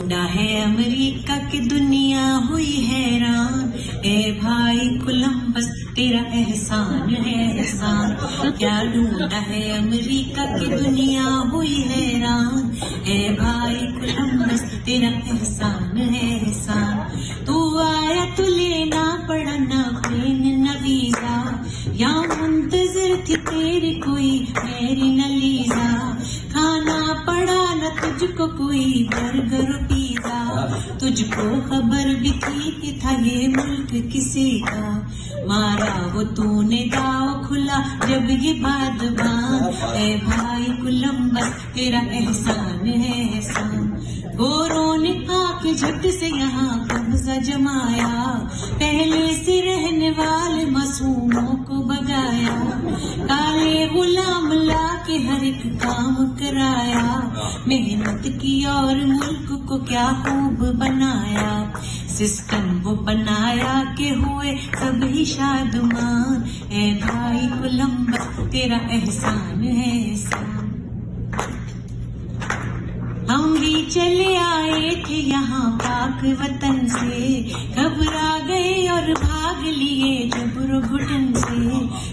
ढूंढा है अमेरिका की दुनिया हुई हैरान। ए भाई कोलंबस तेरा एहसान है एहसान। क्या ढूंढा है अमेरिका की दुनिया हुई हैरान। ए भाई कोलंबस तेरा एहसान है एहसान। तू आया तो लेना पड़ा ना प्लेन न वीजा, या मुंतजिर थी तेरी कोई मेरी न लीजा। खाना पड़ा न तुझको कोई बर्गर पिज़्ज़ा, तुझको खबर भी थी कि था ये मुल्क किसी का। मारा वो तूने दाव खुला जब ये बादबान। ए भाई कोलंबस तेरा एहसान है एहसान। गोरों ने आके झट से यहाँ कब्जा जमाया, पहले से रहने वाले मासूमों को बगाया। काले गुलाम ला के हर एक काम कराया, मेहनत की और मुल्क को क्या खूब बनाया। सिस्टम वो बनाया के हुए सभी शादमान। ए भाई कोलंबस तेरा एहसान है एहसान। हम भी चले आए थे यहाँ पाक वतन से, घबरा गए और भाग लिए जबरो घुटन से।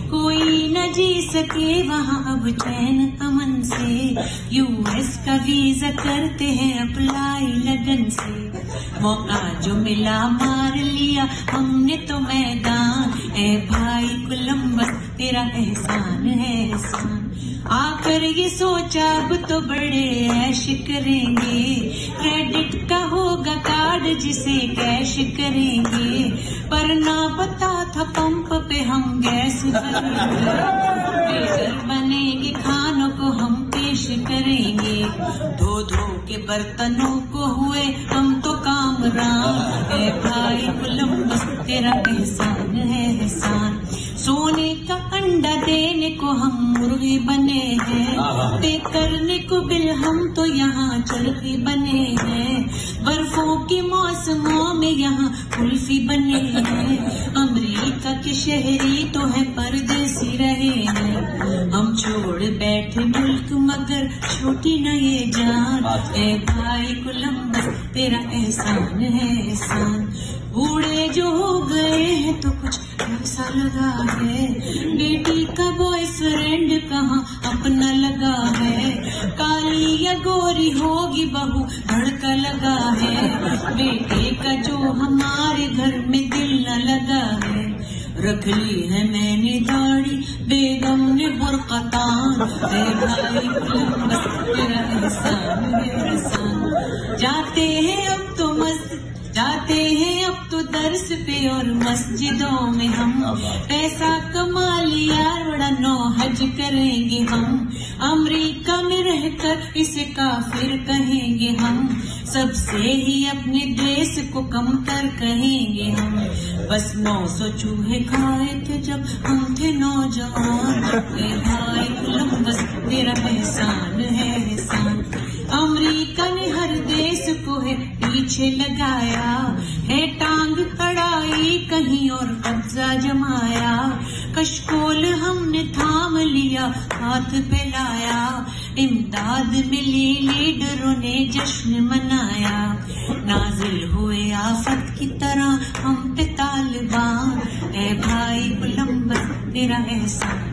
कोई न जी सके वहाँ अब चैन अमन से, यूएस का वीजा करते हैं अप्लाई लगन से। मौका जो मिला मार लिया हमने तो मैदान। ए भाई कोलंबस तेरा एहसान है एहसान। आकर ये सोचा अब तो बड़े ऐश करेंगे, क्रेडिट का होगा कार्ड जिसे कैश करेंगे। पर ना पता था पंप पे हम गैस भरेंगे, वेटर बनेंगे खानों को हम पेश करेंगे। धो धो के बर्तनों को हुए हम तो कामरान। ए भाई कोलंबस तेरा एहसान है एहसान। सोने का अंडा देने को हम मुर्गी बने हैं, पे करने को बिल हम तो यहाँ चरखी बने हैं। बर्फों के मौसमों में यहाँ कुल्फी बने हैं। अमेरिका के शहरी तो है परदेसी रहे हैं, हम छोड़ बैठे मुल्क मगर छोटी न ये जान। ए भाई कोलंबस तेरा एहसान है एहसान। बूढ़े जो हो गए हैं तो कुछ ऐसा लगा है, बेटी का बॉयफ्रेंड कहाँ अपना लगा है। काली या गोरी होगी बहू धड़का लगा है, बेटे का जो हमारे घर में दिल न लगा है। रख ली है मैंने दाढ़ी बेगम ने बुर्का तान। ए भाई कोलंबस तेरा एहसान है एहसान। जाते हैं अब तो दर्स पे और मस्जिदों में हम, पैसा कमा लिया बड़ा नौ हज करेंगे हम। अमेरिका में रहकर इसे काफिर कहेंगे हम, सबसे ही अपने देश को कमतर कहेंगे हम। बस 900 चूहे खाए थे जब हम थे नौजवान। ए भाई कोलंबस तेरा एहसान है एहसान। अमेरिका ने हर देश को है पीछे लगाया है, टांग अड़ाई कहीं और कब्जा जमाया। कशकोल हमने थाम लिया हाथ पे लाया, इमदाद मिली लीडरों ने जश्न मनाया। नाजिल हुए आफत की तरह हम पे तालिबान। ए भाई कोलंबस तेरा एहसान।